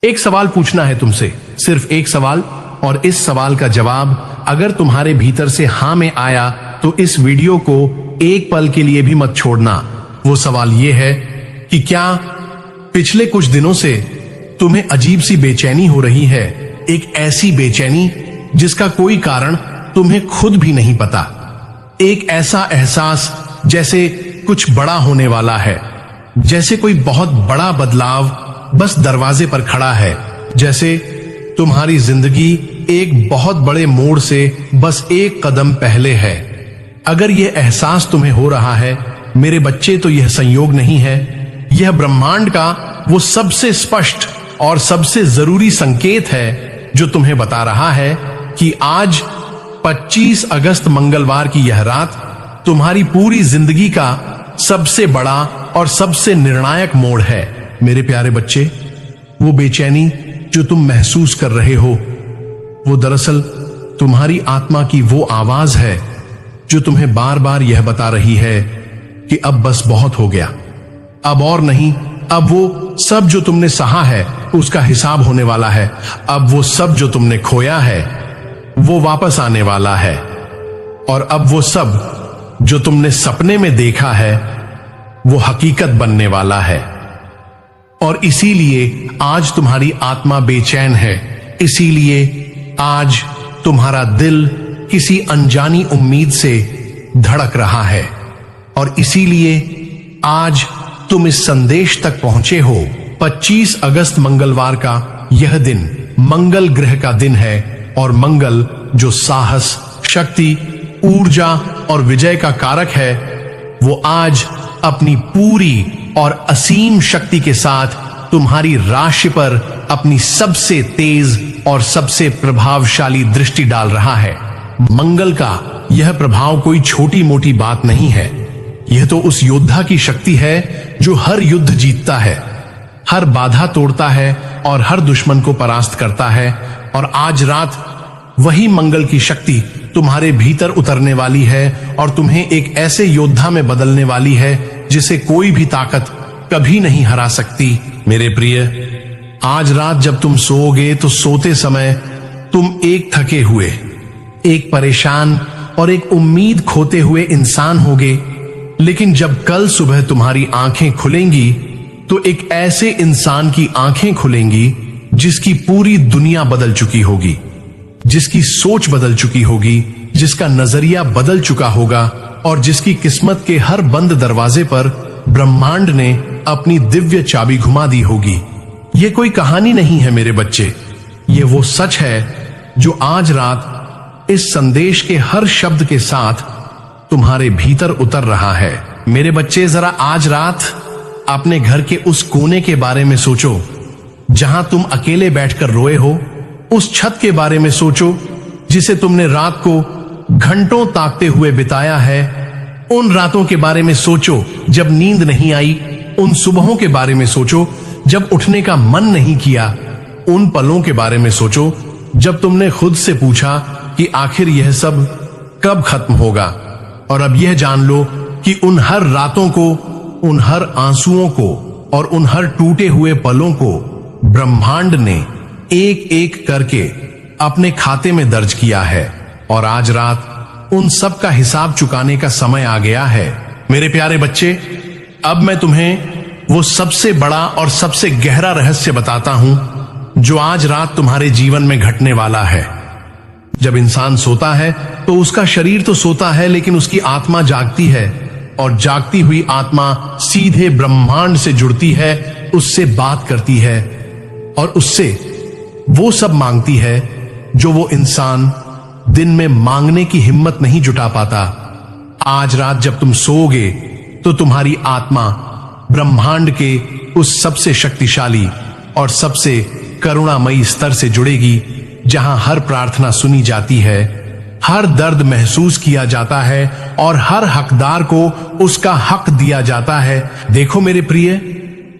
एक सवाल पूछना है तुमसे, सिर्फ एक सवाल, और इस सवाल का जवाब अगर तुम्हारे भीतर से हां में आया तो इस वीडियो को एक पल के लिए भी मत छोड़ना। वो सवाल ये है कि क्या पिछले कुछ दिनों से तुम्हें अजीब सी बेचैनी हो रही है, एक ऐसी बेचैनी जिसका कोई कारण तुम्हें खुद भी नहीं पता, एक ऐसा एहसास जैसे कुछ बड़ा होने वाला है, जैसे कोई बहुत बड़ा बदलाव बस दरवाजे पर खड़ा है, जैसे तुम्हारी जिंदगी एक बहुत बड़े मोड़ से बस एक कदम पहले है। अगर यह एहसास तुम्हें हो रहा है मेरे बच्चे, तो यह संयोग नहीं है, यह ब्रह्मांड का वो सबसे स्पष्ट और सबसे जरूरी संकेत है जो तुम्हें बता रहा है कि आज 25 अगस्त मंगलवार की यह रात तुम्हारी पूरी जिंदगी का सबसे बड़ा और सबसे निर्णायक मोड़ है। मेरे प्यारे बच्चे, वो बेचैनी जो तुम महसूस कर रहे हो वो दरअसल तुम्हारी आत्मा की वो आवाज है जो तुम्हें बार बार यह बता रही है कि अब बस बहुत हो गया, अब और नहीं, अब वो सब जो तुमने सहा है उसका हिसाब होने वाला है, अब वो सब जो तुमने खोया है वो वापस आने वाला है, और अब वो सब जो तुमने सपने में देखा है वो हकीकत बनने वाला है। और इसीलिए आज तुम्हारी आत्मा बेचैन है, इसीलिए आज तुम्हारा दिल किसी अनजानी उम्मीद से धड़क रहा है, और इसीलिए आज तुम इस संदेश तक पहुंचे हो। 25 अगस्त मंगलवार का यह दिन मंगल ग्रह का दिन है, और मंगल जो साहस, शक्ति, ऊर्जा और विजय का कारक है, वो आज अपनी पूरी और असीम शक्ति के साथ तुम्हारी राशि पर अपनी सबसे तेज और सबसे प्रभावशाली दृष्टि डाल रहा है। मंगल का यह प्रभाव कोई छोटी मोटी बात नहीं है, यह तो उस योद्धा की शक्ति है जो हर युद्ध जीतता है, हर बाधा तोड़ता है और हर दुश्मन को परास्त करता है। और आज रात वही मंगल की शक्ति तुम्हारे भीतर उतरने वाली है और तुम्हें एक ऐसे योद्धा में बदलने वाली है जिसे कोई भी ताकत कभी नहीं हरा सकती। मेरे प्रिय, आज रात जब तुम सोओगे तो सोते समय तुम एक थके हुए, एक परेशान और एक उम्मीद खोते हुए इंसान होगे, लेकिन जब कल सुबह तुम्हारी आंखें खुलेंगी तो एक ऐसे इंसान की आंखें खुलेंगी जिसकी पूरी दुनिया बदल चुकी होगी, जिसकी सोच बदल चुकी होगी, जिसका नजरिया बदल चुका होगा और जिसकी किस्मत के हर बंद दरवाजे पर ब्रह्मांड ने अपनी दिव्य चाबी घुमा दी होगी। ये कोई कहानी नहीं है मेरे बच्चे, ये वो सच है जो आज रात इस संदेश के हर शब्द के साथ तुम्हारे भीतर उतर रहा है। मेरे बच्चे, जरा आज रात अपने घर के उस कोने के बारे में सोचो जहां तुम अकेले बैठकर रोए हो, उस छत के बारे में सोचो जिसे तुमने रात को घंटों ताकते हुए बिताया है, उन रातों के बारे में सोचो जब नींद नहीं आई, उन सुबहों के बारे में सोचो जब उठने का मन नहीं किया, उन पलों के बारे में सोचो जब तुमने खुद से पूछा कि आखिर यह सब कब खत्म होगा। और अब यह जान लो कि उन हर रातों को, उन हर आंसुओं को और उन हर टूटे हुए पलों को ब्रह्मांड ने एक एक करके अपने खाते में दर्ज किया है, और आज रात उन सब का हिसाब चुकाने का समय आ गया है। मेरे प्यारे बच्चे, अब मैं तुम्हें वो सबसे बड़ा और सबसे गहरा रहस्य बताता हूं जो आज रात तुम्हारे जीवन में घटने वाला है। जब इंसान सोता है तो उसका शरीर तो सोता है, लेकिन उसकी आत्मा जागती है, और जागती हुई आत्मा सीधे ब्रह्मांड से जुड़ती है, उससे बात करती है और उससे वो सब मांगती है जो वो इंसान दिन में मांगने की हिम्मत नहीं जुटा पाता। आज रात जब तुम सोओगे तो तुम्हारी आत्मा ब्रह्मांड के उस सबसे शक्तिशाली और सबसे करुणामयी स्तर से जुड़ेगी जहां हर प्रार्थना सुनी जाती है, हर दर्द महसूस किया जाता है और हर हकदार को उसका हक दिया जाता है। देखो मेरे प्रिय,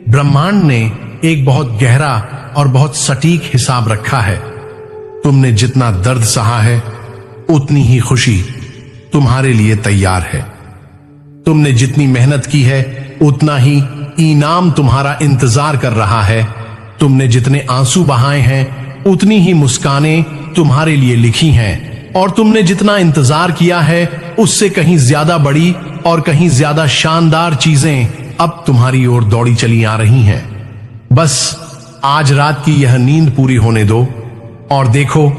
ब्रह्मांड ने एक बहुत गहरा और बहुत सटीक हिसाब रखा है। तुमने जितना दर्द सहा है उतनी ही खुशी तुम्हारे लिए तैयार है। तुमने जितनी मेहनत की है उतना ही इनाम तुम्हारा इंतजार कर रहा है। तुमने जितने आंसू बहाए हैं उतनी ही मुस्कानें तुम्हारे लिए लिखी हैं, और तुमने जितना इंतजार किया है उससे कहीं ज्यादा बड़ी और कहीं ज्यादा शानदार चीजें अब तुम्हारी ओर दौड़ी चली आ रही हैं। बस आज रात की यह नींद पूरी होने दो और देखो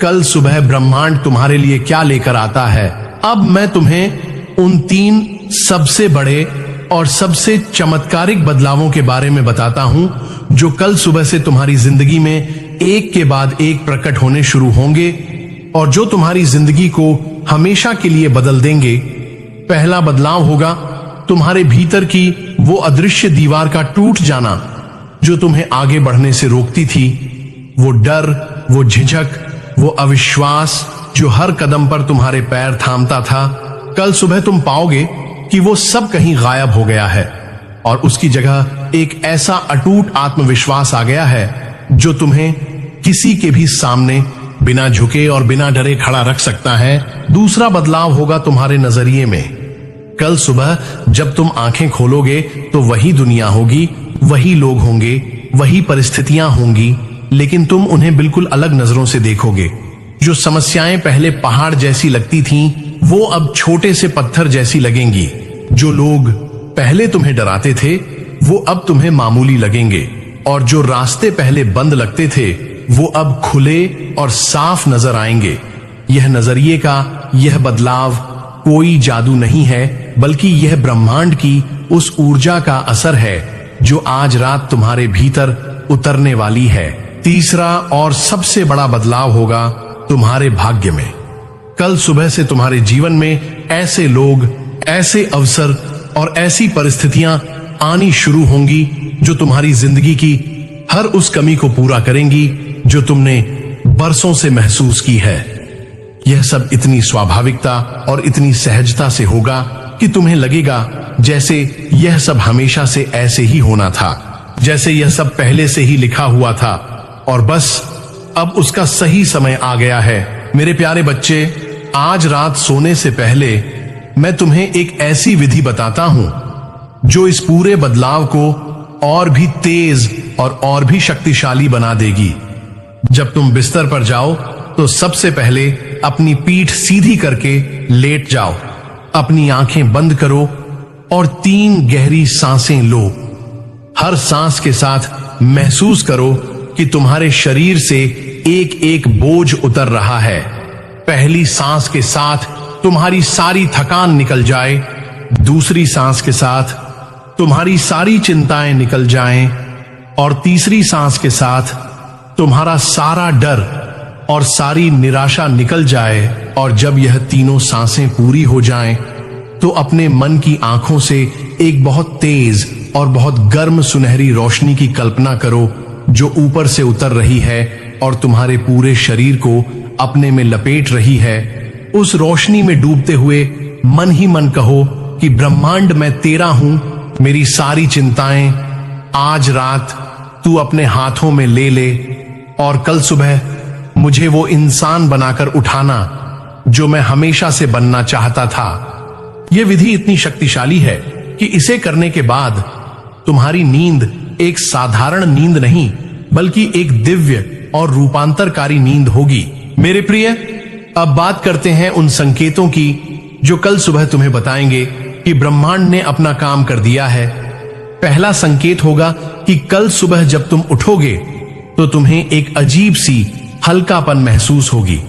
कल सुबह ब्रह्मांड तुम्हारे लिए क्या लेकर आता है। अब मैं तुम्हें उन 3 सबसे बड़े और सबसे चमत्कारिक बदलावों के बारे में बताता हूं जो कल सुबह से तुम्हारी जिंदगी में एक के बाद एक प्रकट होने शुरू होंगे और जो तुम्हारी जिंदगी को हमेशा के लिए बदल देंगे। पहला बदलाव होगा तुम्हारे भीतर की वो अदृश्य दीवार का टूट जाना जो तुम्हें आगे बढ़ने से रोकती थी। वो डर, वो झिझक, वो अविश्वास जो हर कदम पर तुम्हारे पैर थामता था, कल सुबह तुम पाओगे कि वो सब कहीं गायब हो गया है और उसकी जगह एक ऐसा अटूट आत्मविश्वास आ गया है जो तुम्हें किसी के भी सामने बिना झुके और बिना डरे खड़ा रख सकता है। दूसरा बदलाव होगा तुम्हारे नजरिए में। कल सुबह जब तुम आंखें खोलोगे तो वही दुनिया होगी, वही लोग होंगे, वही परिस्थितियां होंगी, लेकिन तुम उन्हें बिल्कुल अलग नजरों से देखोगे। जो समस्याएं पहले पहाड़ जैसी लगती थीं, वो अब छोटे से पत्थर जैसी लगेंगी। जो लोग पहले तुम्हें डराते थे वो अब तुम्हें मामूली लगेंगे, और जो रास्ते पहले बंद लगते थे वो अब खुले और साफ नजर आएंगे। यह नजरिए का यह बदलाव कोई जादू नहीं है, बल्कि यह ब्रह्मांड की उस ऊर्जा का असर है जो आज रात तुम्हारे भीतर उतरने वाली है। तीसरा और सबसे बड़ा बदलाव होगा तुम्हारे भाग्य में। कल सुबह से तुम्हारे जीवन में ऐसे लोग, ऐसे अवसर और ऐसी परिस्थितियां आनी शुरू होंगी जो तुम्हारी जिंदगी की हर उस कमी को पूरा करेंगी जो तुमने बरसों से महसूस की है। यह सब इतनी स्वाभाविकता और इतनी सहजता से होगा कि तुम्हें लगेगा जैसे यह सब हमेशा से ऐसे ही होना था, जैसे यह सब पहले से ही लिखा हुआ था और बस अब उसका सही समय आ गया है। मेरे प्यारे बच्चे, आज रात सोने से पहले मैं तुम्हें एक ऐसी विधि बताता हूं जो इस पूरे बदलाव को और भी तेज और भी शक्तिशाली बना देगी। जब तुम बिस्तर पर जाओ तो सबसे पहले अपनी पीठ सीधी करके लेट जाओ, अपनी आंखें बंद करो और 3 गहरी सांसें लो। हर सांस के साथ महसूस करो कि तुम्हारे शरीर से एक एक बोझ उतर रहा है। पहली सांस के साथ तुम्हारी सारी थकान निकल जाए, दूसरी सांस के साथ तुम्हारी सारी चिंताएं निकल जाएं और तीसरी सांस के साथ तुम्हारा सारा डर और सारी निराशा निकल जाए। और जब यह तीनों सांसें पूरी हो जाएं, तो अपने मन की आंखों से एक बहुत तेज और बहुत गर्म सुनहरी रोशनी की कल्पना करो जो ऊपर से उतर रही है और तुम्हारे पूरे शरीर को अपने में लपेट रही है। उस रोशनी में डूबते हुए मन ही मन कहो कि ब्रह्मांड मैं तेरा हूं, मेरी सारी चिंताएं आज रात तू अपने हाथों में ले ले और कल सुबह मुझे वो इंसान बनाकर उठाना जो मैं हमेशा से बनना चाहता था। यह विधि इतनी शक्तिशाली है कि इसे करने के बाद तुम्हारी नींद एक साधारण नींद नहीं बल्कि एक दिव्य और रूपांतरकारी नींद होगी। मेरे प्रिय, अब बात करते हैं उन संकेतों की जो कल सुबह तुम्हें बताएंगे कि ब्रह्मांड ने अपना काम कर दिया है। पहला संकेत होगा कि कल सुबह जब तुम उठोगे तो तुम्हें एक अजीब सी हल्कापन महसूस होगी,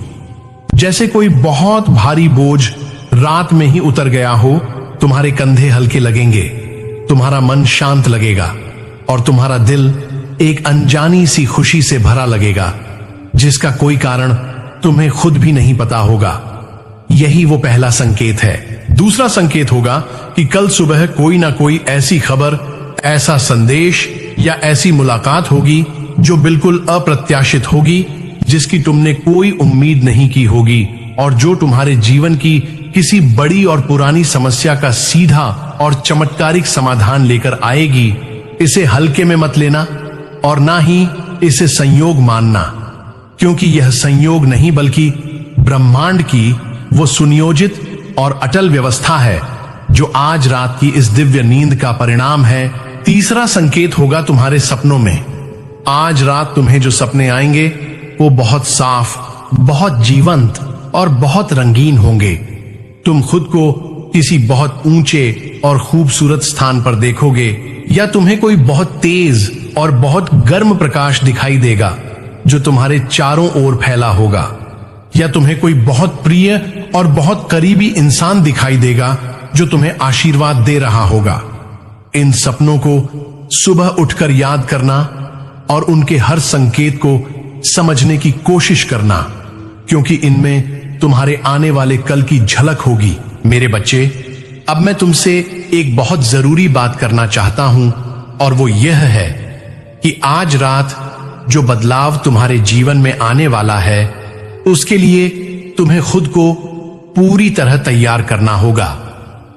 जैसे कोई बहुत भारी बोझ रात में ही उतर गया हो। तुम्हारे कंधे हल्के लगेंगे, तुम्हारा मन शांत लगेगा और तुम्हारा दिल एक अनजानी सी खुशी से भरा लगेगा जिसका कोई कारण तुम्हें खुद भी नहीं पता होगा। यही वो पहला संकेत है। दूसरा संकेत होगा कि कल सुबह कोई ना कोई ऐसी खबर, ऐसा संदेश या ऐसी मुलाकात होगी जो बिल्कुल अप्रत्याशित होगी, जिसकी तुमने कोई उम्मीद नहीं की होगी और जो तुम्हारे जीवन की किसी बड़ी और पुरानी समस्या का सीधा और चमत्कारिक समाधान लेकर आएगी। इसे हल्के में मत लेना और ना ही इसे संयोग मानना, क्योंकि यह संयोग नहीं बल्कि ब्रह्मांड की वो सुनियोजित और अटल व्यवस्था है जो आज रात की इस दिव्य नींद का परिणाम है। तीसरा संकेत होगा तुम्हारे सपनों में। आज रात तुम्हें जो सपने आएंगे वो बहुत साफ, बहुत जीवंत और बहुत रंगीन होंगे। तुम खुद को किसी बहुत ऊंचे और खूबसूरत स्थान पर देखोगे, या तुम्हें कोई बहुत तेज और बहुत गर्म प्रकाश दिखाई देगा जो तुम्हारे चारों ओर फैला होगा, या तुम्हें कोई बहुत प्रिय और बहुत करीबी इंसान दिखाई देगा जो तुम्हें आशीर्वाद दे रहा होगा। इन सपनों को सुबह उठकर याद करना और उनके हर संकेत को समझने की कोशिश करना, क्योंकि इनमें तुम्हारे आने वाले कल की झलक होगी। मेरे बच्चे, अब मैं तुमसे एक बहुत जरूरी बात करना चाहता हूं, और वो यह है कि आज रात जो बदलाव तुम्हारे जीवन में आने वाला है, उसके लिए तुम्हें खुद को पूरी तरह तैयार करना होगा।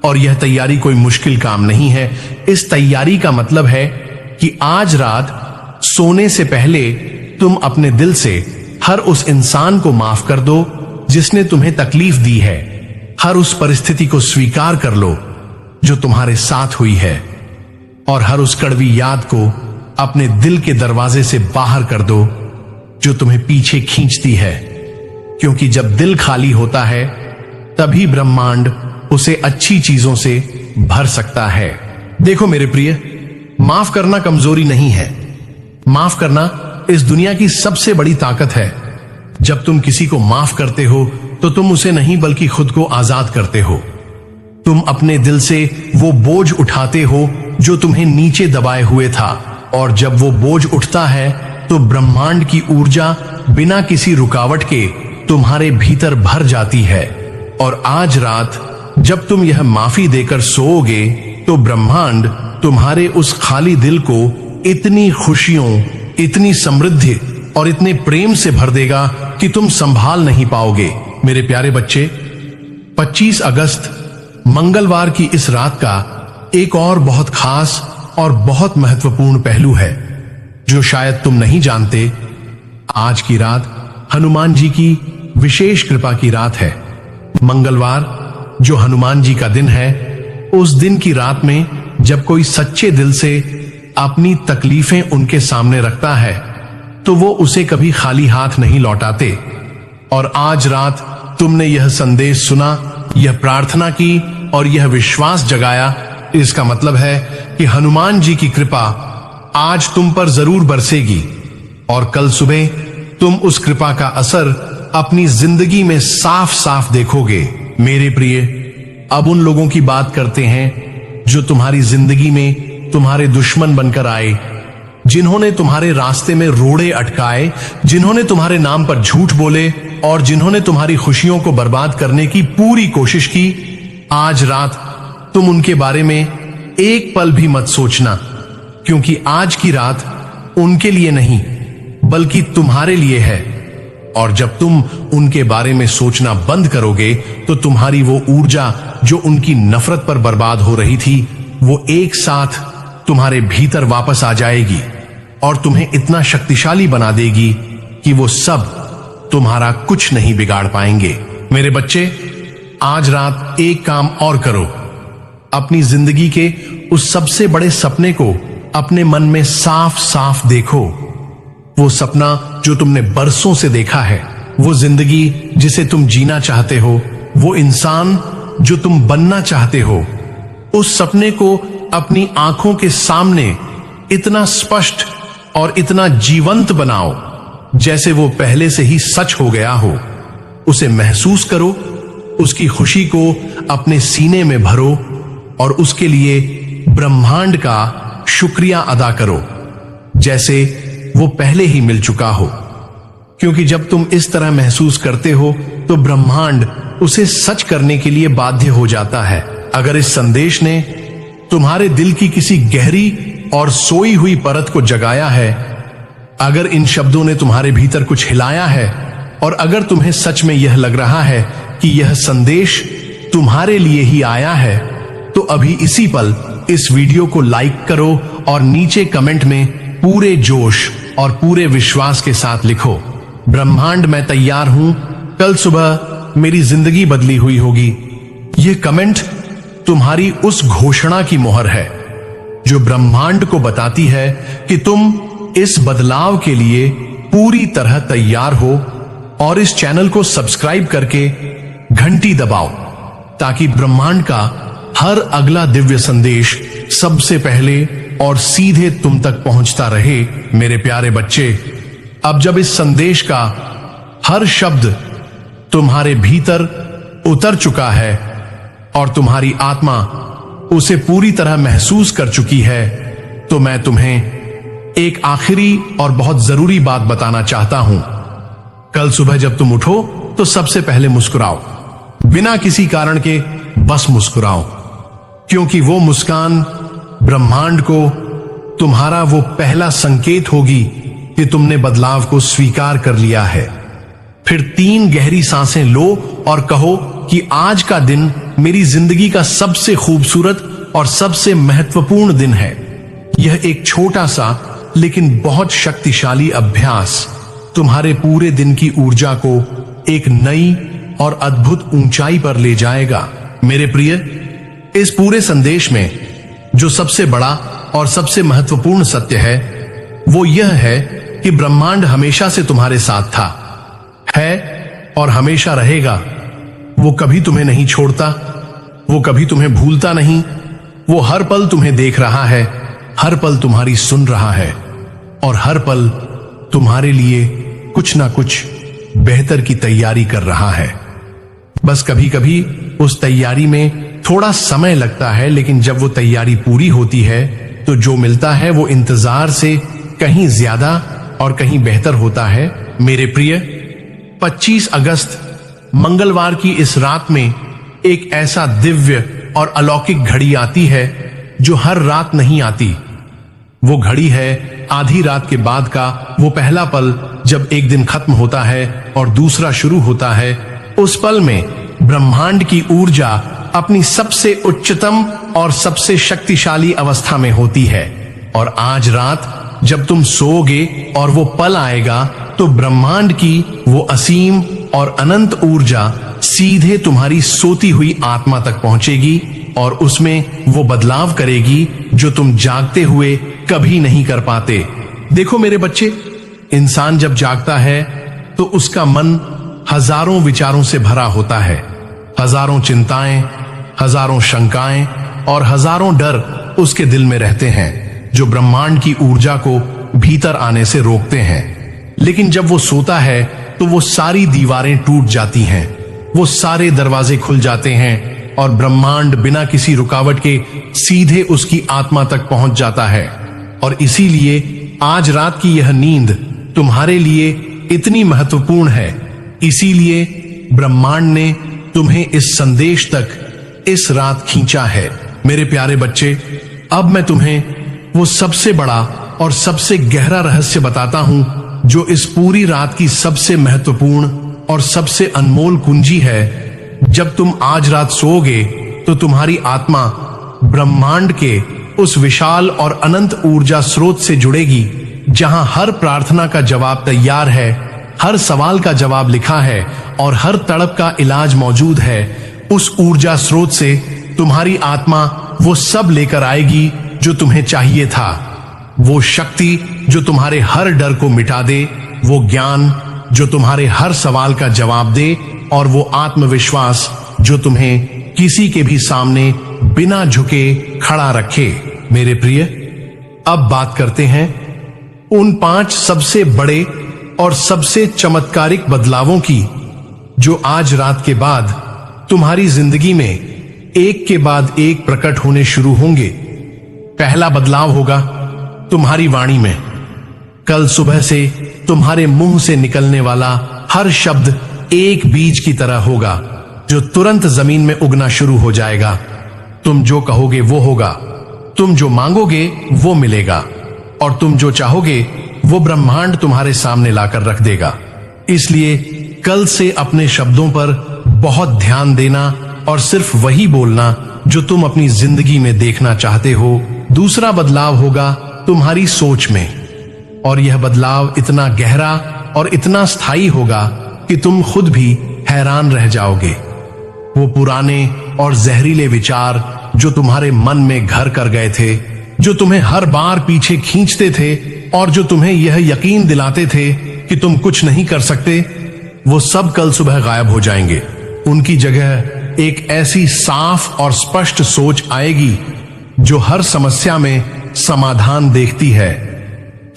और यह तैयारी कोई मुश्किल काम नहीं है। इस तैयारी का मतलब है कि आज रात सोने से पहले तुम अपने दिल से हर उस इंसान को माफ कर दो जिसने तुम्हें तकलीफ दी है। हर उस परिस्थिति को स्वीकार कर लो जो तुम्हारे साथ हुई है, और हर उस कड़वी याद को अपने दिल के दरवाजे से बाहर कर दो जो तुम्हें पीछे खींचती है, क्योंकि जब दिल खाली होता है तभी ब्रह्मांड उसे अच्छी चीजों से भर सकता है। देखो मेरे प्रिय, माफ करना कमजोरी नहीं है। माफ करना इस दुनिया की सबसे बड़ी ताकत है। जब तुम किसी को माफ करते हो तो तुम उसे नहीं बल्कि खुद को आजाद करते हो। तुम अपने दिल से वो बोझ उठाते हो जो तुम्हें नीचे दबाए हुए था, और जब वो बोझ उठता है तो ब्रह्मांड की ऊर्जा बिना किसी रुकावट के तुम्हारे भीतर भर जाती है। और आज रात जब तुम यह माफी देकर सोओगे तो ब्रह्मांड तुम्हारे उस खाली दिल को इतनी खुशियों, इतनी समृद्धि और इतने प्रेम से भर देगा कि तुम संभाल नहीं पाओगे। मेरे प्यारे बच्चे, 25 अगस्त मंगलवार की इस रात का एक और बहुत खास और बहुत महत्वपूर्ण पहलू है जो शायद तुम नहीं जानते। आज की रात हनुमान जी की विशेष कृपा की रात है। मंगलवार जो हनुमान जी का दिन है, उस दिन की रात में जब कोई सच्चे दिल से अपनी तकलीफें उनके सामने रखता है तो वो उसे कभी खाली हाथ नहीं लौटाते। और आज रात तुमने यह संदेश सुना, यह प्रार्थना की और यह विश्वास जगाया, इसका मतलब है कि हनुमान जी की कृपा आज तुम पर जरूर बरसेगी, और कल सुबह तुम उस कृपा का असर अपनी जिंदगी में साफ साफ देखोगे। मेरे प्रिय, अब उन लोगों की बात करते हैं जो तुम्हारी जिंदगी में तुम्हारे दुश्मन बनकर आए, जिन्होंने तुम्हारे रास्ते में रोड़े अटकाए, जिन्होंने तुम्हारे नाम पर झूठ बोले और जिन्होंने तुम्हारी खुशियों को बर्बाद करने की पूरी कोशिश की। आज रात तुम उनके बारे में एक पल भी मत सोचना, क्योंकि आज की रात उनके लिए नहीं बल्कि तुम्हारे लिए है। और जब तुम उनके बारे में सोचना बंद करोगे तो तुम्हारी वो ऊर्जा जो उनकी नफरत पर बर्बाद हो रही थी, वो एक साथ तुम्हारे भीतर वापस आ जाएगी और तुम्हें इतना शक्तिशाली बना देगी कि वो सब तुम्हारा कुछ नहीं बिगाड़ पाएंगे। मेरे बच्चे, आज रात एक काम और करो। अपनी जिंदगी के उस सबसे बड़े सपने को अपने मन में साफ साफ देखो। वो सपना जो तुमने बरसों से देखा है, वो जिंदगी जिसे तुम जीना चाहते हो, वो इंसान जो तुम बनना चाहते हो, उस सपने को अपनी आंखों के सामने इतना स्पष्ट और इतना जीवंत बनाओ जैसे वो पहले से ही सच हो गया हो। उसे महसूस करो, उसकी खुशी को अपने सीने में भरो और उसके लिए ब्रह्मांड का शुक्रिया अदा करो जैसे वो पहले ही मिल चुका हो। क्योंकि जब तुम इस तरह महसूस करते हो तो ब्रह्मांड उसे सच करने के लिए बाध्य हो जाता है। अगर इस संदेश ने तुम्हारे दिल की किसी गहरी और सोई हुई परत को जगाया है, अगर इन शब्दों ने तुम्हारे भीतर कुछ हिलाया है, और अगर तुम्हें सच में यह लग रहा है कि यह संदेश तुम्हारे लिए ही आया है, तो अभी इसी पल इस वीडियो को लाइक करो और नीचे कमेंट में पूरे जोश और पूरे विश्वास के साथ लिखो, ब्रह्मांड मैं तैयार हूं, कल सुबह मेरी जिंदगी बदली हुई होगी। यह कमेंट तुम्हारी उस घोषणा की मोहर है जो ब्रह्मांड को बताती है कि तुम इस बदलाव के लिए पूरी तरह तैयार हो और इस चैनल को सब्सक्राइब करके घंटी दबाओ ताकि ब्रह्मांड का हर अगला दिव्य संदेश सबसे पहले और सीधे तुम तक पहुंचता रहे। मेरे प्यारे बच्चे, अब जब इस संदेश का हर शब्द तुम्हारे भीतर उतर चुका है और तुम्हारी आत्मा उसे पूरी तरह महसूस कर चुकी है, तो मैं तुम्हें एक आखिरी और बहुत जरूरी बात बताना चाहता हूं। कल सुबह जब तुम उठो तो सबसे पहले मुस्कुराओ, बिना किसी कारण के बस मुस्कुराओ, क्योंकि वो मुस्कान ब्रह्मांड को तुम्हारा वो पहला संकेत होगी कि तुमने बदलाव को स्वीकार कर लिया है। फिर 3 गहरी सांसें लो और कहो कि आज का दिन मेरी जिंदगी का सबसे खूबसूरत और सबसे महत्वपूर्ण दिन है। यह एक छोटा सा लेकिन बहुत शक्तिशाली अभ्यास तुम्हारे पूरे दिन की ऊर्जा को एक नई और अद्भुत ऊंचाई पर ले जाएगा। मेरे प्रिय, इस पूरे संदेश में जो सबसे बड़ा और सबसे महत्वपूर्ण सत्य है वो यह है कि ब्रह्मांड हमेशा से तुम्हारे साथ था, है और हमेशा रहेगा। वो कभी तुम्हें नहीं छोड़ता, वो कभी तुम्हें भूलता नहीं। वो हर पल तुम्हें देख रहा है, हर पल तुम्हारी सुन रहा है और हर पल तुम्हारे लिए कुछ ना कुछ बेहतर की तैयारी कर रहा है। बस कभी कभी उस तैयारी में थोड़ा समय लगता है, लेकिन जब वो तैयारी पूरी होती है तो जो मिलता है वो इंतजार से कहीं ज्यादा और कहीं बेहतर होता है। मेरे प्रिय, 25 अगस्त मंगलवार की इस रात में एक ऐसा दिव्य और अलौकिक घड़ी आती है जो हर रात नहीं आती। वो घड़ी है आधी रात के बाद का वो पहला पल, जब एक दिन खत्म होता है और दूसरा शुरू होता है। उस पल में ब्रह्मांड की ऊर्जा अपनी सबसे उच्चतम और सबसे शक्तिशाली अवस्था में होती है। और आज रात जब तुम सोओगे और वो पल आएगा तो ब्रह्मांड की वो असीम और अनंत ऊर्जा सीधे तुम्हारी सोती हुई आत्मा तक पहुंचेगी और उसमें वो बदलाव करेगी जो तुम जागते हुए कभी नहीं कर पाते। देखो मेरे बच्चे, इंसान जब जागता है तो उसका मन हजारों विचारों से भरा होता है, हजारों चिंताएं, हजारों शंकाएं और हजारों डर उसके दिल में रहते हैं जो ब्रह्मांड की ऊर्जा को भीतर आने से रोकते हैं। लेकिन जब वो सोता है तो वो सारी दीवारें टूट जाती हैं, वो सारे दरवाजे खुल जाते हैं और ब्रह्मांड बिना किसी रुकावट के सीधे उसकी आत्मा तक पहुंच जाता है। और इसीलिए आज रात की यह नींद तुम्हारे लिए इतनी महत्वपूर्ण है। इसीलिए ब्रह्मांड ने तुम्हें इस संदेश तक इस रात खींचा है। मेरे प्यारे बच्चे, अब मैं तुम्हें वो सबसे बड़ा और सबसे गहरा रहस्य बताता हूं जो इस पूरी रात की सबसे महत्वपूर्ण और सबसे अनमोल कुंजी है। जब तुम आज रात सोओगे तो तुम्हारी आत्मा ब्रह्मांड के उस विशाल और अनंत ऊर्जा स्रोत से जुड़ेगी जहां हर प्रार्थना का जवाब तैयार है, हर सवाल का जवाब लिखा है और हर तड़प का इलाज मौजूद है। उस ऊर्जा स्रोत से तुम्हारी आत्मा वो सब लेकर आएगी जो तुम्हें चाहिए था। वो शक्ति जो तुम्हारे हर डर को मिटा दे, वो ज्ञान जो तुम्हारे हर सवाल का जवाब दे और वो आत्मविश्वास जो तुम्हें किसी के भी सामने बिना झुके खड़ा रखे। मेरे प्रिय, अब बात करते हैं उन 5 सबसे बड़े और सबसे चमत्कारिक बदलावों की जो आज रात के बाद तुम्हारी जिंदगी में एक के बाद एक प्रकट होने शुरू होंगे। पहला बदलाव होगा तुम्हारी वाणी में। कल सुबह से तुम्हारे मुंह से निकलने वाला हर शब्द एक बीज की तरह होगा जो तुरंत जमीन में उगना शुरू हो जाएगा। तुम जो कहोगे वो होगा, तुम जो मांगोगे वो मिलेगा और तुम जो चाहोगे वो ब्रह्मांड तुम्हारे सामने लाकर रख देगा। इसलिए कल से अपने शब्दों पर बहुत ध्यान देना और सिर्फ वही बोलना जो तुम अपनी जिंदगी में देखना चाहते हो। दूसरा बदलाव होगा तुम्हारी सोच में, और यह बदलाव इतना गहरा और इतना स्थायी होगा कि तुम खुद भी हैरान रह जाओगे। वो पुराने और जहरीले विचार जो तुम्हारे मन में घर कर गए थे, जो तुम्हें हर बार पीछे खींचते थे और जो तुम्हें यह यकीन दिलाते थे कि तुम कुछ नहीं कर सकते, वो सब कल सुबह गायब हो जाएंगे। उनकी जगह एक ऐसी साफ और स्पष्ट सोच आएगी जो हर समस्या में समाधान देखती है,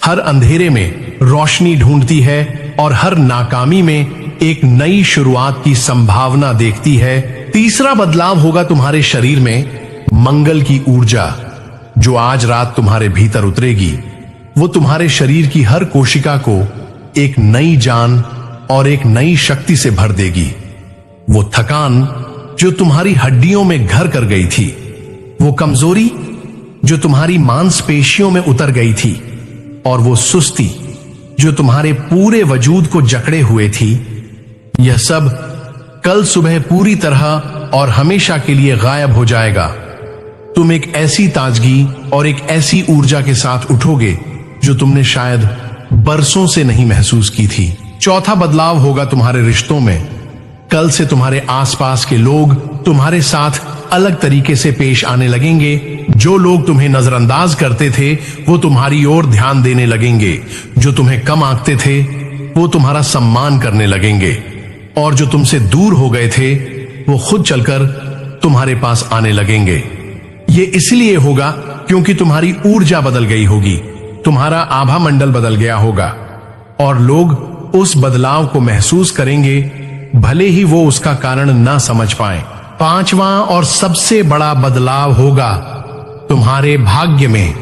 हर अंधेरे में रोशनी ढूंढती है और हर नाकामी में एक नई शुरुआत की संभावना देखती है। तीसरा बदलाव होगा तुम्हारे शरीर में मंगल की ऊर्जा जो आज रात तुम्हारे भीतर उतरेगी। वो तुम्हारे शरीर की हर कोशिका को एक नई जान और एक नई शक्ति से भर देगी। वो थकान जो तुम्हारी हड्डियों में घर कर गई थी, वो कमजोरी जो तुम्हारी मांसपेशियों में उतर गई थी, और वो सुस्ती जो तुम्हारे पूरे वजूद को जकड़े हुए थी, यह सब कल सुबह पूरी तरह और हमेशा के लिए गायब हो जाएगा। तुम एक ऐसी ताजगी और एक ऐसी ऊर्जा के साथ उठोगे जो तुमने शायद बरसों से नहीं महसूस की थी। चौथा बदलाव होगा तुम्हारे रिश्तों में। कल से तुम्हारे आसपास के लोग तुम्हारे साथ अलग तरीके से पेश आने लगेंगे। जो लोग तुम्हें नजरअंदाज करते थे वो तुम्हारी ओर ध्यान देने लगेंगे। जो तुम्हें कम आंकते थे वो तुम्हारा सम्मान करने लगेंगे, और जो तुमसे दूर हो गए थे वो खुद चलकर तुम्हारे पास आने लगेंगे। ये इसलिए होगा क्योंकि तुम्हारी ऊर्जा बदल गई होगी, तुम्हारा आभा मंडल बदल गया होगा, और लोग उस बदलाव को महसूस करेंगे, भले ही वो उसका कारण ना समझ पाए। पांचवा और सबसे बड़ा बदलाव होगा तुम्हारे भाग्य में।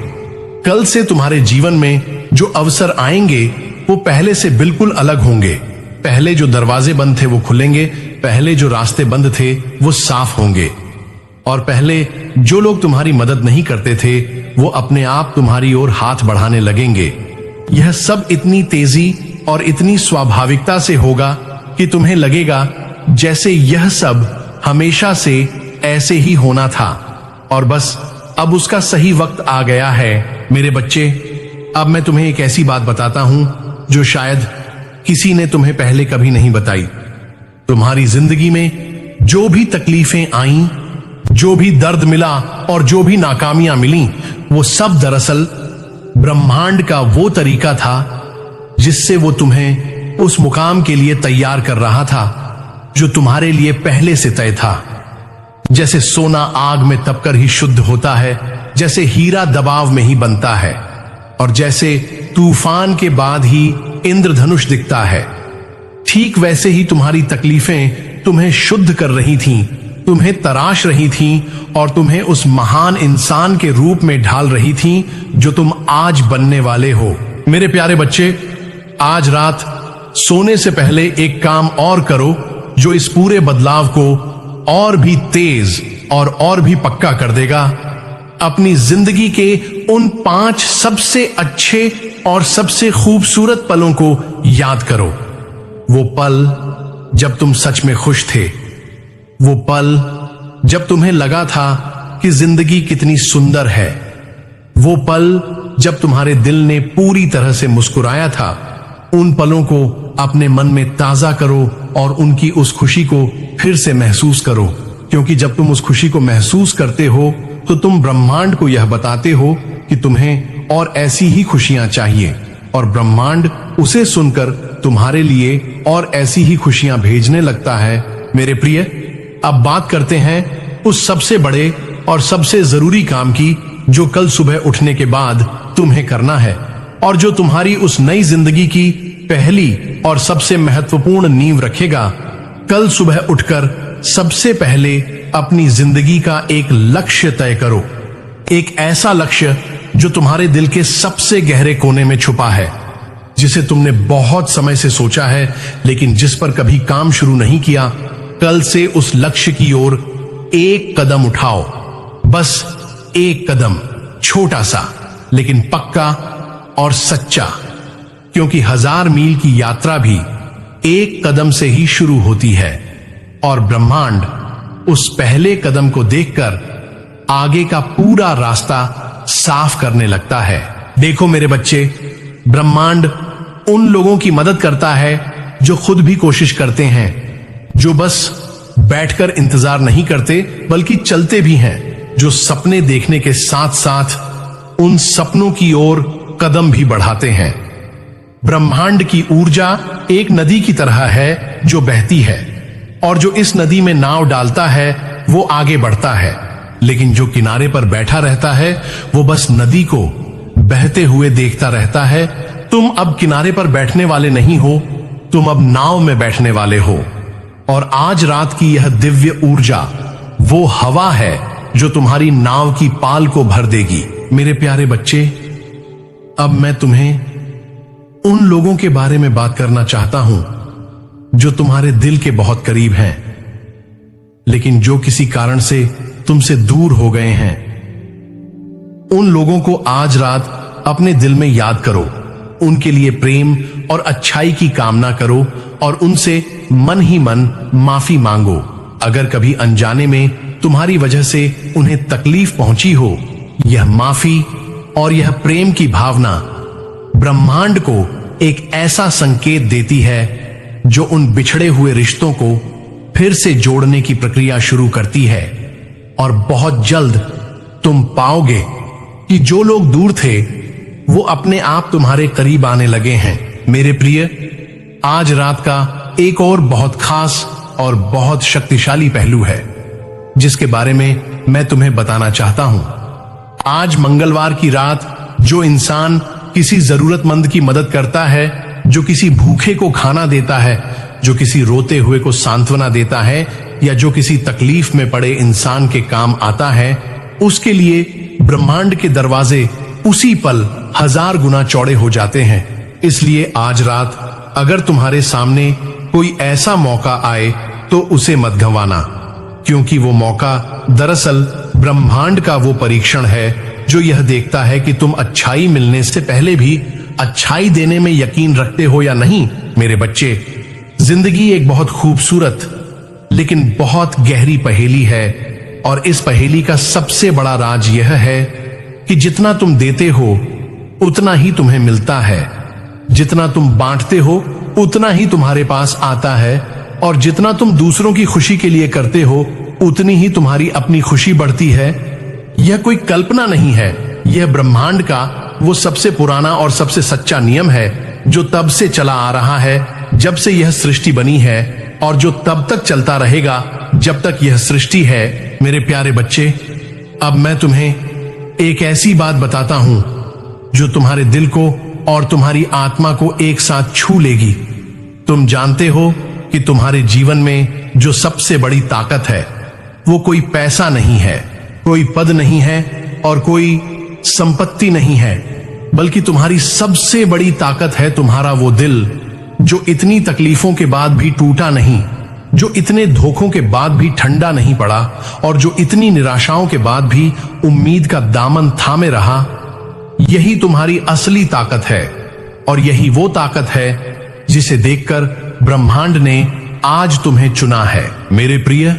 कल से तुम्हारे जीवन में जो अवसर आएंगे वो पहले से बिल्कुल अलग होंगे। पहले जो दरवाजे बंद थे वो खुलेंगे, पहले जो रास्ते बंद थे वो साफ होंगे, और पहले जो लोग तुम्हारी मदद नहीं करते थे वो अपने आप तुम्हारी ओर हाथ बढ़ाने लगेंगे। यह सब इतनी तेजी और इतनी स्वाभाविकता से होगा कि तुम्हें लगेगा जैसे यह सब हमेशा से ऐसे ही होना था, और बस अब उसका सही वक्त आ गया है। मेरे बच्चे, अब मैं तुम्हें एक ऐसी बात बताता हूं जो शायद किसी ने तुम्हें पहले कभी नहीं बताई। तुम्हारी जिंदगी में जो भी तकलीफें आईं, जो भी दर्द मिला और जो भी नाकामियां मिली, वो सब दरअसल ब्रह्मांड का वो तरीका था जिससे वो तुम्हें उस मुकाम के लिए तैयार कर रहा था जो तुम्हारे लिए पहले से तय था। जैसे सोना आग में तपकर ही शुद्ध होता है, जैसे हीरा दबाव में ही बनता है, और जैसे तूफान के बाद ही इंद्रधनुष दिखता है, ठीक वैसे ही तुम्हारी तकलीफें तुम्हें शुद्ध कर रही थीं, तुम्हें तराश रही थीं, और तुम्हें उस महान इंसान के रूप में ढाल रही थीं जो तुम आज बनने वाले हो। मेरे प्यारे बच्चे, आज रात सोने से पहले एक काम और करो जो इस पूरे बदलाव को और भी तेज और भी पक्का कर देगा। अपनी जिंदगी के उन 5 सबसे अच्छे और सबसे खूबसूरत पलों को याद करो। वो पल जब तुम सच में खुश थे, वो पल जब तुम्हें लगा था कि जिंदगी कितनी सुंदर है, वो पल जब तुम्हारे दिल ने पूरी तरह से मुस्कुराया था। उन पलों को अपने मन में ताजा करो और उनकी उस खुशी को फिर से महसूस करो, क्योंकि जब तुम उस खुशी को महसूस करते हो तो तुम ब्रह्मांड को यह बताते हो कि तुम्हें और ऐसी ही खुशियां चाहिए, और ब्रह्मांड उसे सुनकर तुम्हारे लिए और ऐसी ही खुशियां भेजने लगता है। मेरे प्रिय, अब बात करते हैं उस सबसे बड़े और सबसे जरूरी काम की जो कल सुबह उठने के बाद तुम्हें करना है, और जो तुम्हारी उस नई जिंदगी की पहली और सबसे महत्वपूर्ण नींव रखेगा। कल सुबह उठकर सबसे पहले अपनी जिंदगी का एक लक्ष्य तय करो, एक ऐसा लक्ष्य जो तुम्हारे दिल के सबसे गहरे कोने में छुपा है, जिसे तुमने बहुत समय से सोचा है लेकिन जिस पर कभी काम शुरू नहीं किया। कल से उस लक्ष्य की ओर एक कदम उठाओ, बस एक कदम, छोटा सा लेकिन पक्का और सच्चा, क्योंकि 1000 मील की यात्रा भी एक कदम से ही शुरू होती है, और ब्रह्मांड उस पहले कदम को देखकर आगे का पूरा रास्ता साफ करने लगता है। देखो मेरे बच्चे, ब्रह्मांड उन लोगों की मदद करता है जो खुद भी कोशिश करते हैं, जो बस बैठकर इंतजार नहीं करते बल्कि चलते भी हैं, जो सपने देखने के साथ साथ उन सपनों की ओर कदम भी बढ़ाते हैं। ब्रह्मांड की ऊर्जा एक नदी की तरह है जो बहती है, और जो इस नदी में नाव डालता है वो आगे बढ़ता है, लेकिन जो किनारे पर बैठा रहता है वो बस नदी को बहते हुए देखता रहता है। तुम अब किनारे पर बैठने वाले नहीं हो, तुम अब नाव में बैठने वाले हो। और आज रात की यह दिव्य ऊर्जा वो हवा है जो तुम्हारी नाव की पाल को भर देगी। मेरे प्यारे बच्चे, अब मैं तुम्हें उन लोगों के बारे में बात करना चाहता हूं जो तुम्हारे दिल के बहुत करीब हैं, लेकिन जो किसी कारण से तुमसे दूर हो गए हैं। उन लोगों को आज रात अपने दिल में याद करो, उनके लिए प्रेम और अच्छाई की कामना करो और उनसे मन ही मन माफी मांगो। अगर कभी अनजाने में तुम्हारी वजह से उन्हें तकलीफ पहुंची हो, यह माफी और यह प्रेम की भावना ब्रह्मांड को एक ऐसा संकेत देती है जो उन बिछड़े हुए रिश्तों को फिर से जोड़ने की प्रक्रिया शुरू करती है। और बहुत जल्द तुम पाओगे कि जो लोग दूर थे वो अपने आप तुम्हारे करीब आने लगे हैं। मेरे प्रिय, आज रात का एक और बहुत खास और बहुत शक्तिशाली पहलू है जिसके बारे में मैं तुम्हें बताना चाहता हूं। आज मंगलवार की रात जो इंसान किसी जरूरतमंद की मदद करता है, जो किसी भूखे को खाना देता है, जो किसी रोते हुए को सांत्वना देता है, या जो किसी तकलीफ में पड़े इंसान के काम आता है, उसके लिए ब्रह्मांड के दरवाजे उसी पल 1000 गुना चौड़े हो जाते हैं। इसलिए आज रात अगर तुम्हारे सामने कोई ऐसा मौका आए तो उसे मत गंवाना, क्योंकि वो मौका दरअसल ब्रह्मांड का वो परीक्षण है जो यह देखता है कि तुम अच्छाई मिलने से पहले भी अच्छाई देने में यकीन रखते हो या नहीं। मेरे बच्चे, जिंदगी एक बहुत खूबसूरत लेकिन बहुत गहरी पहेली है, और इस पहेली का सबसे बड़ा राज यह है कि जितना तुम देते हो उतना ही तुम्हें मिलता है, जितना तुम बांटते हो उतना ही तुम्हारे पास आता है, और जितना तुम दूसरों की खुशी के लिए करते हो उतनी ही तुम्हारी अपनी खुशी बढ़ती है। यह कोई कल्पना नहीं है, यह ब्रह्मांड का वो सबसे पुराना और सबसे सच्चा नियम है जो तब से चला आ रहा है जब से यह सृष्टि बनी है, और जो तब तक चलता रहेगा जब तक यह सृष्टि है। मेरे प्यारे बच्चे, अब मैं तुम्हें एक ऐसी बात बताता हूं जो तुम्हारे दिल को और तुम्हारी आत्मा को एक साथ छू लेगी। तुम जानते हो कि तुम्हारे जीवन में जो सबसे बड़ी ताकत है वो कोई पैसा नहीं है, कोई पद नहीं है और कोई संपत्ति नहीं है, बल्कि तुम्हारी सबसे बड़ी ताकत है तुम्हारा वो दिल जो इतनी तकलीफों के बाद भी टूटा नहीं, जो इतने धोखों के बाद भी ठंडा नहीं पड़ा, और जो इतनी निराशाओं के बाद भी उम्मीद का दामन थामे रहा। यही तुम्हारी असली ताकत है, और यही वो ताकत है जिसे देखकर ब्रह्मांड ने आज तुम्हें चुना है। मेरे प्रिय,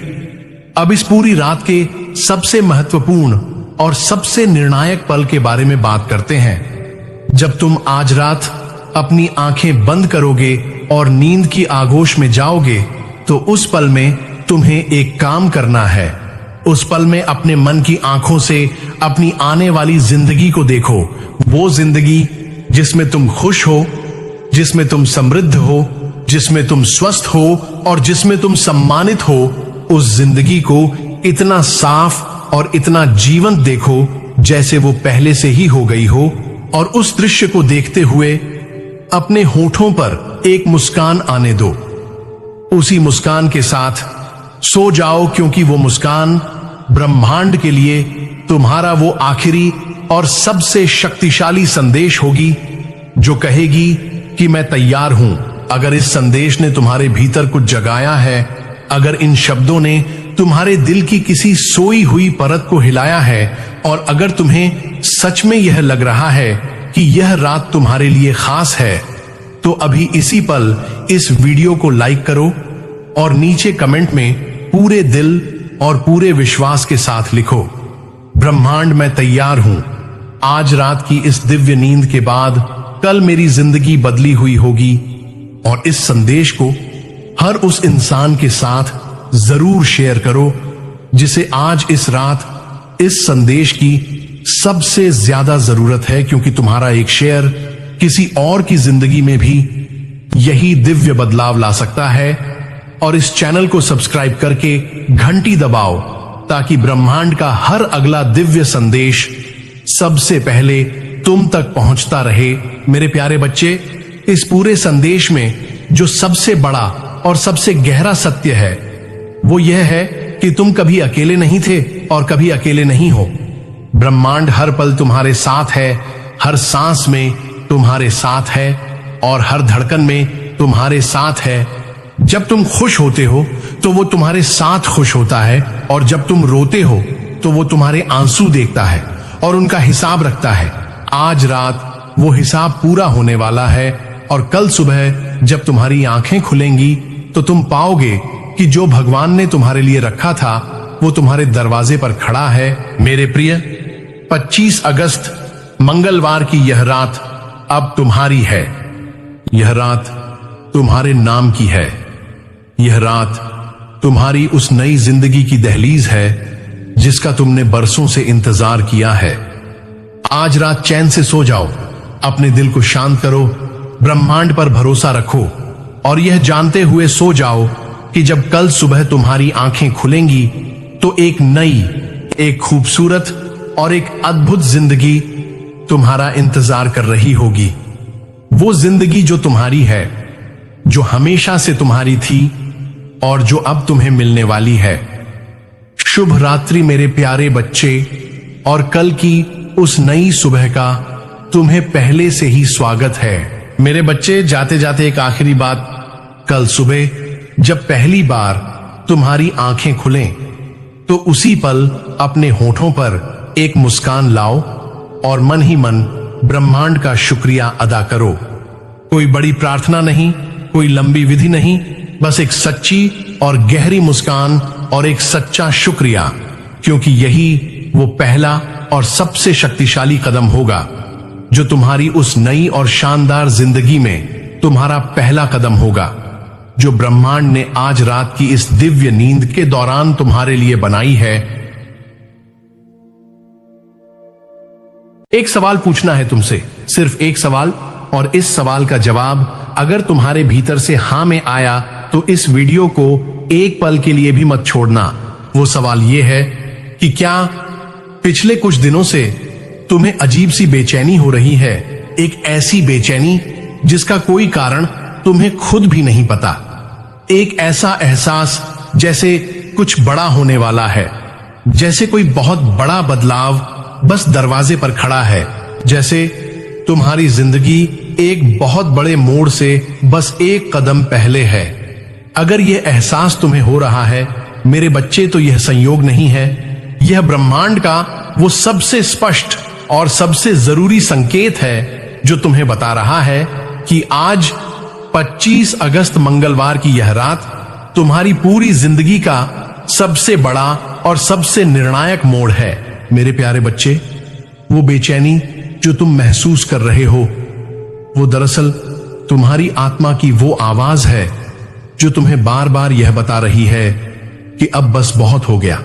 अब इस पूरी रात के सबसे महत्वपूर्ण और सबसे निर्णायक पल के बारे में बात करते हैं। जब तुम आज रात अपनी आंखें बंद करोगे और नींद की आगोश में जाओगे, तो उस पल में तुम्हें एक काम करना है। उस पल में अपने मन की आंखों से अपनी आने वाली जिंदगी को देखो, वो जिंदगी जिसमें तुम खुश हो, जिसमें तुम समृद्ध हो, जिसमें तुम स्वस्थ हो और जिसमें तुम सम्मानित हो। उस जिंदगी को इतना साफ और इतना जीवंत देखो जैसे वो पहले से ही हो गई हो, और उस दृश्य को देखते हुए अपने होठों पर एक मुस्कान आने दो। उसी मुस्कान के साथ सो जाओ, क्योंकि वो मुस्कान ब्रह्मांड के लिए तुम्हारा वो आखिरी और सबसे शक्तिशाली संदेश होगी जो कहेगी कि मैं तैयार हूं। अगर इस संदेश ने तुम्हारे भीतर कुछ जगाया है, अगर इन शब्दों ने तुम्हारे दिल की किसी सोई हुई परत को हिलाया है, और अगर तुम्हें सच में यह लग रहा है कि यह रात तुम्हारे लिए खास है, तो अभी इसी पल इस वीडियो को लाइक करो और नीचे कमेंट में पूरे दिल और पूरे विश्वास के साथ लिखो, ब्रह्मांड मैं तैयार हूं। आज रात की इस दिव्य नींद के बाद कल मेरी जिंदगी बदली हुई होगी। और इस संदेश को हर उस इंसान के साथ जरूर शेयर करो जिसे आज इस रात इस संदेश की सबसे ज्यादा जरूरत है, क्योंकि तुम्हारा एक शेयर किसी और की जिंदगी में भी यही दिव्य बदलाव ला सकता है। और इस चैनल को सब्सक्राइब करके घंटी दबाओ ताकि ब्रह्मांड का हर अगला दिव्य संदेश सबसे पहले तुम तक पहुंचता रहे। मेरे प्यारे बच्चे, इस पूरे संदेश में जो सबसे बड़ा और सबसे गहरा सत्य है वो यह है कि तुम कभी अकेले नहीं थे और कभी अकेले नहीं हो। ब्रह्मांड हर पल तुम्हारे साथ है, हर सांस में तुम्हारे साथ है और हर धड़कन में तुम्हारे साथ है। जब तुम खुश होते हो तो वो तुम्हारे साथ खुश होता है, और जब तुम रोते हो तो वो तुम्हारे आंसू देखता है और उनका हिसाब रखता है। आज रात वो हिसाब पूरा होने वाला है, और कल सुबह जब तुम्हारी आंखें खुलेंगी तो तुम पाओगे कि जो भगवान ने तुम्हारे लिए रखा था वो तुम्हारे दरवाजे पर खड़ा है। मेरे प्रिय, 25 अगस्त मंगलवार की यह रात अब तुम्हारी है। यह रात तुम्हारे नाम की है। यह रात तुम्हारी उस नई जिंदगी की दहलीज है जिसका तुमने बरसों से इंतजार किया है। आज रात चैन से सो जाओ, अपने दिल को शांत करो, ब्रह्मांड पर भरोसा रखो और यह जानते हुए सो जाओ कि जब कल सुबह तुम्हारी आंखें खुलेंगी तो एक नई, एक खूबसूरत और एक अद्भुत जिंदगी तुम्हारा इंतजार कर रही होगी। वो जिंदगी जो तुम्हारी है, जो हमेशा से तुम्हारी थी और जो अब तुम्हें मिलने वाली है। शुभ रात्रि मेरे प्यारे बच्चे, और कल की उस नई सुबह का तुम्हें पहले से ही स्वागत है। मेरे बच्चे, जाते जाते एक आखिरी बात, कल सुबह जब पहली बार तुम्हारी आंखें खुलें तो उसी पल अपने होठों पर एक मुस्कान लाओ और मन ही मन ब्रह्मांड का शुक्रिया अदा करो। कोई बड़ी प्रार्थना नहीं, कोई लंबी विधि नहीं, बस एक सच्ची और गहरी मुस्कान और एक सच्चा शुक्रिया, क्योंकि यही वो पहला और सबसे शक्तिशाली कदम होगा जो तुम्हारी उस नई और शानदार जिंदगी में तुम्हारा पहला कदम होगा, जो ब्रह्मांड ने आज रात की इस दिव्य नींद के दौरान तुम्हारे लिए बनाई है। एक सवाल पूछना है तुमसे, सिर्फ एक सवाल, और इस सवाल का जवाब अगर तुम्हारे भीतर से हां में आया तो इस वीडियो को एक पल के लिए भी मत छोड़ना। वो सवाल ये है कि क्या पिछले कुछ दिनों से तुम्हें अजीब सी बेचैनी हो रही है, एक ऐसी बेचैनी जिसका कोई कारण तुम्हें खुद भी नहीं पता, एक ऐसा एहसास जैसे कुछ बड़ा होने वाला है, जैसे कोई बहुत बड़ा बदलाव बस दरवाजे पर खड़ा है, जैसे तुम्हारी जिंदगी एक बहुत बड़े मोड़ से बस एक कदम पहले है। अगर यह एहसास तुम्हें हो रहा है मेरे बच्चे, तो यह संयोग नहीं है, यह ब्रह्मांड का वो सबसे स्पष्ट और सबसे जरूरी संकेत है जो तुम्हें बता रहा है कि आज 25 अगस्त मंगलवार की यह रात तुम्हारी पूरी जिंदगी का सबसे बड़ा और सबसे निर्णायक मोड़ है। मेरे प्यारे बच्चे, वो बेचैनी जो तुम महसूस कर रहे हो वो दरअसल तुम्हारी आत्मा की वो आवाज है जो तुम्हें बार बार यह बता रही है कि अब बस बहुत हो गया,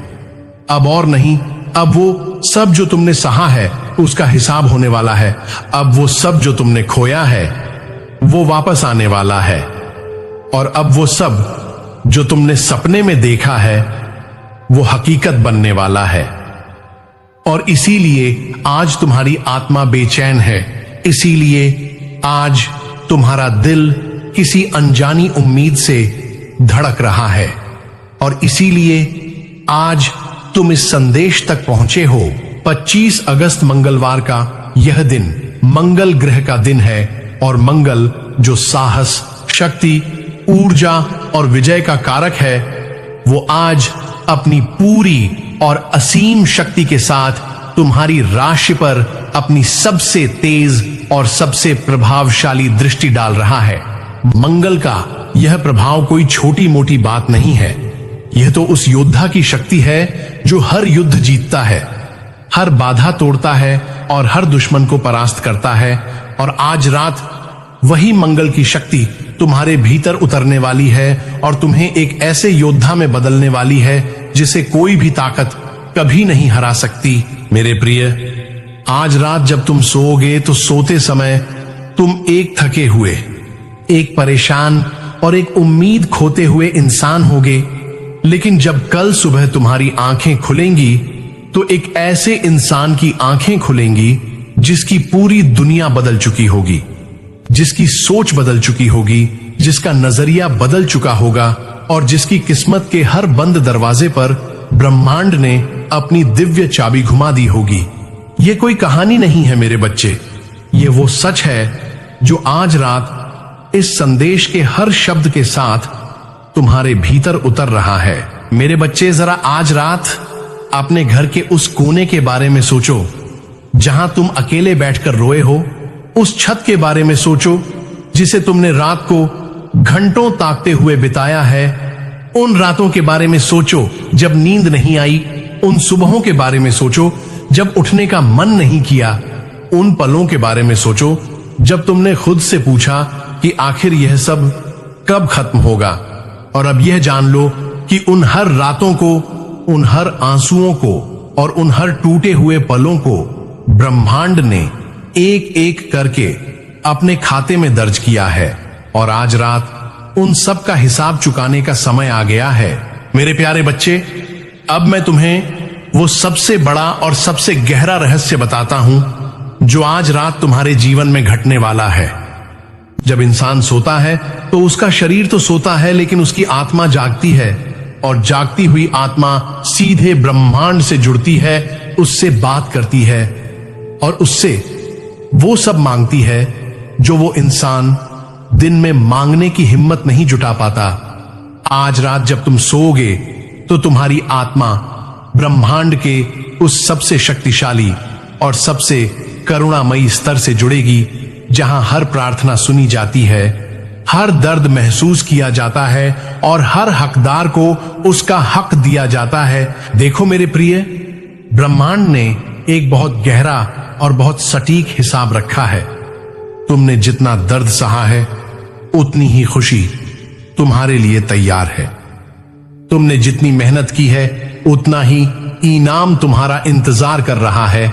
अब और नहीं, अब वो सब जो तुमने सहा है उसका हिसाब होने वाला है, अब वो सब जो तुमने खोया है वो वापस आने वाला है, और अब वो सब जो तुमने सपने में देखा है वो हकीकत बनने वाला है। और इसीलिए आज तुम्हारी आत्मा बेचैन है, इसीलिए आज तुम्हारा दिल किसी अनजानी उम्मीद से धड़क रहा है, और इसीलिए आज तुम इस संदेश तक पहुंचे हो। 25 अगस्त मंगलवार का यह दिन मंगल ग्रह का दिन है, और मंगल जो साहस, शक्ति, ऊर्जा और विजय का कारक है, वो आज अपनी पूरी और असीम शक्ति के साथ तुम्हारी राशि पर अपनी सबसे तेज और सबसे प्रभावशाली दृष्टि डाल रहा है। मंगल का यह प्रभाव कोई छोटी मोटी बात नहीं है, यह तो उस योद्धा की शक्ति है जो हर युद्ध जीतता है, हर बाधा तोड़ता है और हर दुश्मन को परास्त करता है। और आज रात वही मंगल की शक्ति तुम्हारे भीतर उतरने वाली है और तुम्हें एक ऐसे योद्धा में बदलने वाली है जिसे कोई भी ताकत कभी नहीं हरा सकती। मेरे प्रिय, आज रात जब तुम सोओगे तो सोते समय तुम एक थके हुए, एक परेशान और एक उम्मीद खोते हुए इंसान होगे, लेकिन जब कल सुबह तुम्हारी आंखें खुलेंगी तो एक ऐसे इंसान की आंखें खुलेंगी जिसकी पूरी दुनिया बदल चुकी होगी, जिसकी सोच बदल चुकी होगी, जिसका नजरिया बदल चुका होगा और जिसकी किस्मत के हर बंद दरवाजे पर ब्रह्मांड ने अपनी दिव्य चाबी घुमा दी होगी। ये कोई कहानी नहीं है मेरे बच्चे, ये वो सच है जो आज रात इस संदेश के हर शब्द के साथ तुम्हारे भीतर उतर रहा है। मेरे बच्चे, जरा आज रात अपने घर के उस कोने के बारे में सोचो जहां तुम अकेले बैठकर रोए हो। उस छत के बारे में सोचो जिसे तुमने रात को घंटों ताकते हुए बिताया है। उन रातों के बारे में सोचो जब नींद नहीं आई। उन सुबहों के बारे में सोचो जब उठने का मन नहीं किया। उन पलों के बारे में सोचो जब तुमने खुद से पूछा कि आखिर यह सब कब खत्म होगा। और अब यह जान लो कि उन हर रातों को, उन हर आंसुओं को और उन हर टूटे हुए पलों को ब्रह्मांड ने एक एक करके अपने खाते में दर्ज किया है। और आज रात उन सब का हिसाब चुकाने का समय आ गया है। मेरे प्यारे बच्चे, अब मैं तुम्हें वो सबसे बड़ा और सबसे गहरा रहस्य बताता हूं जो आज रात तुम्हारे जीवन में घटने वाला है। जब इंसान सोता है तो उसका शरीर तो सोता है, लेकिन उसकी आत्मा जागती है और जागती हुई आत्मा सीधे ब्रह्मांड से जुड़ती है, उससे बात करती है और उससे वो सब मांगती है जो वो इंसान दिन में मांगने की हिम्मत नहीं जुटा पाता। आज रात जब तुम सोओगे तो तुम्हारी आत्मा ब्रह्मांड के उस सबसे शक्तिशाली और सबसे करुणामयी स्तर से जुड़ेगी जहां हर प्रार्थना सुनी जाती है, हर दर्द महसूस किया जाता है और हर हकदार को उसका हक दिया जाता है। देखो मेरे प्रिय, ब्रह्मांड ने एक बहुत गहरा और बहुत सटीक हिसाब रखा है। तुमने जितना दर्द सहा है उतनी ही खुशी तुम्हारे लिए तैयार है। तुमने जितनी मेहनत की है उतना ही इनाम तुम्हारा इंतजार कर रहा है।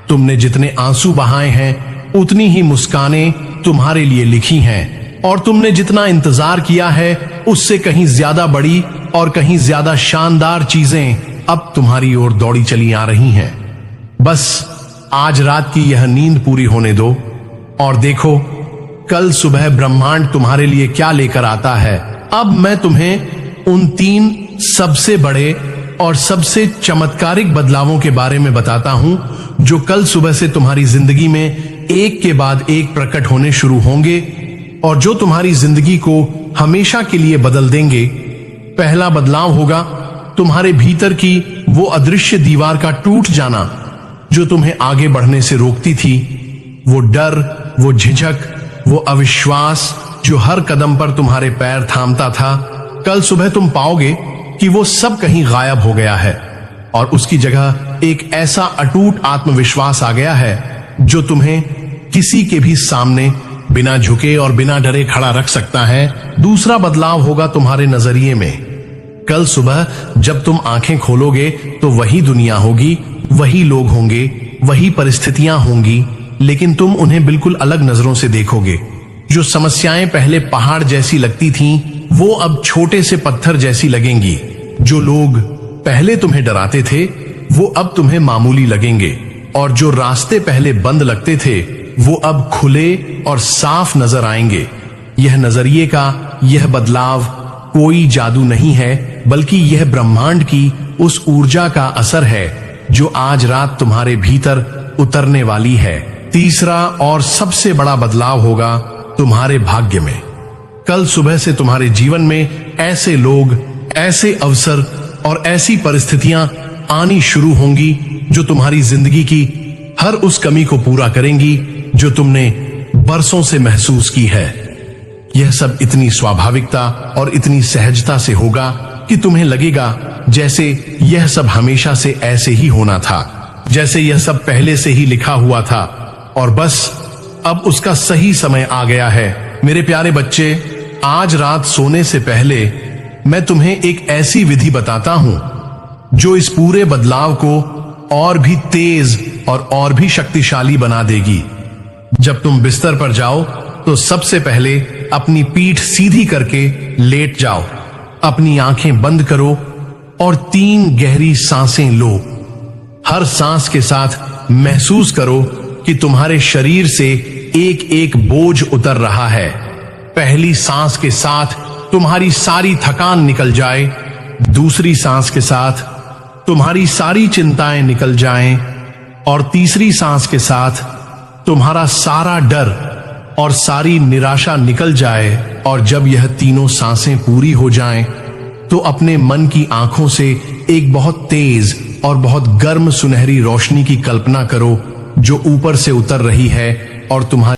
तुमने जितने आंसू बहाए हैं उतनी ही मुस्कानें तुम्हारे लिए लिखी हैं। और तुमने जितना इंतजार किया है उससे कहीं ज्यादा बड़ी और कहीं ज्यादा शानदार चीजें अब तुम्हारी ओर दौड़ी चली आ रही हैं। बस आज रात की यह नींद पूरी होने दो और देखो कल सुबह ब्रह्मांड तुम्हारे लिए क्या लेकर आता है। अब मैं तुम्हें उन 3 सबसे बड़े और सबसे चमत्कारिक बदलावों के बारे में बताता हूं जो कल सुबह से तुम्हारी जिंदगी में एक के बाद एक प्रकट होने शुरू होंगे और जो तुम्हारी जिंदगी को हमेशा के लिए बदल देंगे। पहला बदलाव होगा तुम्हारे भीतर की वो अदृश्य दीवार का टूट जाना जो तुम्हें आगे बढ़ने से रोकती थी। वो डर, वो झिझक, वो अविश्वास जो हर कदम पर तुम्हारे पैर थामता था, कल सुबह तुम पाओगे कि वो सब कहीं गायब हो गया है और उसकी जगह एक ऐसा अटूट आत्मविश्वास आ गया है जो तुम्हें किसी के भी सामने बिना झुके और बिना डरे खड़ा रख सकता है। दूसरा बदलाव होगा तुम्हारे नजरिए में। कल सुबह जब तुम आंखें खोलोगे तो वही दुनिया होगी, वही लोग होंगे, वही परिस्थितियां होंगी, लेकिन तुम उन्हें बिल्कुल अलग नजरों से देखोगे। जो समस्याएं पहले पहाड़ जैसी लगती थीं, वो अब छोटे से पत्थर जैसी लगेंगी। जो लोग पहले तुम्हें डराते थे वो अब तुम्हें मामूली लगेंगे और जो रास्ते पहले बंद लगते थे वो अब खुले और साफ नजर आएंगे। यह नजरिए का यह बदलाव कोई जादू नहीं है, बल्कि यह ब्रह्मांड की उस ऊर्जा का असर है जो आज रात तुम्हारे भीतर उतरने वाली है। तीसरा और सबसे बड़ा बदलाव होगा तुम्हारे भाग्य में। कल सुबह से तुम्हारे जीवन में ऐसे लोग, ऐसे अवसर और ऐसी परिस्थितियां आनी शुरू होंगी जो तुम्हारी जिंदगी की हर उस कमी को पूरा करेंगी जो तुमने बरसों से महसूस की है। यह सब इतनी स्वाभाविकता और इतनी सहजता से होगा कि तुम्हें लगेगा जैसे यह सब हमेशा से ऐसे ही होना था, जैसे यह सब पहले से ही लिखा हुआ था और बस अब उसका सही समय आ गया है। मेरे प्यारे बच्चे, आज रात सोने से पहले मैं तुम्हें एक ऐसी विधि बताता हूं जो इस पूरे बदलाव को और भी तेज और भी शक्तिशाली बना देगी। जब तुम बिस्तर पर जाओ तो सबसे पहले अपनी पीठ सीधी करके लेट जाओ, अपनी आंखें बंद करो और 3 गहरी सांसें लो। हर सांस के साथ महसूस करो कि तुम्हारे शरीर से एक एक बोझ उतर रहा है। पहली सांस के साथ तुम्हारी सारी थकान निकल जाए, दूसरी सांस के साथ तुम्हारी सारी चिंताएं निकल जाएं और तीसरी सांस के साथ तुम्हारा सारा डर और सारी निराशा निकल जाए। और जब यह तीनों सांसें पूरी हो जाएं, तो अपने मन की आंखों से एक बहुत तेज और बहुत गर्म सुनहरी रोशनी की कल्पना करो जो ऊपर से उतर रही है और तुम्हारी